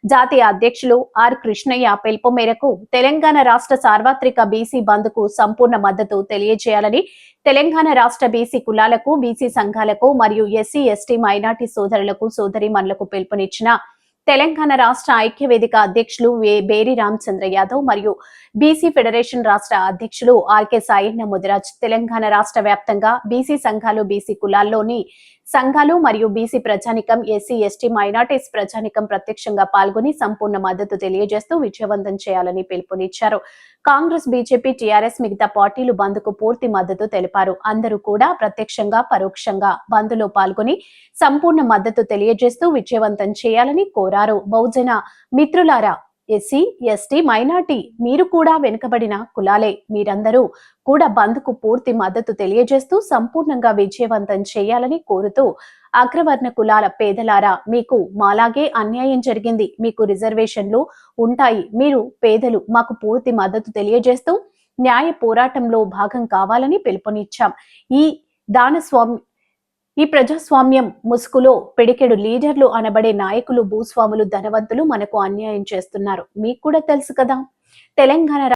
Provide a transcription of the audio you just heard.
జాతీయ అధ్యక్షులు ఆర్ కృష్ణయ్య పిలుపు మేరకు తెలంగాణ రాష్ట్ర సార్వత్రిక బీసీ బంద్ కు సంపూర్ణ మద్దతు తెలియజేయాలని తెలంగాణ రాష్ట్ర బీసీ కులాలకు, బీసీ సంఘాలకు మరియు ఎస్సీ, ఎస్టీ, మైనార్టీ సోదరులకు, సోదరీమణులకు పిలుపునిచ్చిన తెలంగాణ రాష్ట్ర ఐక్యవేదిక అధ్యక్షులు బేరి రామచంద్ర యాదవ్ మరియు బీసీ ఫెడరేషన్ రాష్ట్ర అధ్యక్షులు ఆర్కే సాయన్న ముదిరాజ్ తెలంగాణ రాష్ట్ర వ్యాప్తంగా బీసీ సంఘాలు, బీసీ కులాల్లోని సంఘాలు మరియు బీసీ ప్రజానికం, ఎస్సీ, ఎస్టీ, మైనార్టీస్ ప్రజానికం ప్రత్యక్షంగా పాల్గొని సంపూర్ణ మద్దతు తెలియజేస్తూ విజయవంతం చేయాలని పిలుపునిచ్చారు. కాంగ్రెస్, బీజేపీ, టీఆర్ఎస్ మిగతా పార్టీలు బంద్ కు పూర్తి మద్దతు తెలిపారు. అందరూ కూడా ప్రత్యక్షంగా, పరోక్షంగా బంద్ లో పాల్గొని సంపూర్ణ మద్దతు తెలియజేస్తూ విజయవంతం చేయాలని కోరారు. బహుజన మిత్రులారా, ఎస్సీ, ఎస్టీ, మైనార్టీ మీరు కూడా వెనుకబడిన కులాలే. మీరందరూ కూడా బంద్ కు పూర్తి మద్దతు తెలియజేస్తూ సంపూర్ణంగా విజయవంతం చేయాలని కోరుతూ, అగ్రవర్ణ కులాల పేదలారా, మీకు మాలాగే అన్యాయం జరిగింది. మీకు రిజర్వేషన్లు ఉంటాయి. మీరు పేదలు. మాకు పూర్తి మద్దతు తెలియజేస్తూ న్యాయ పోరాటంలో భాగం కావాలని పిలుపునిచ్చాం. ఈ ప్రజాస్వామ్యం ముసుగులో పిడికెడు లీడర్లు అనబడే నాయకులు, భూస్వాములు, ధనవంతులు మనకు అన్యాయం చేస్తున్నారు. మీకు కూడా తెలుసు కదా. తెలంగాణ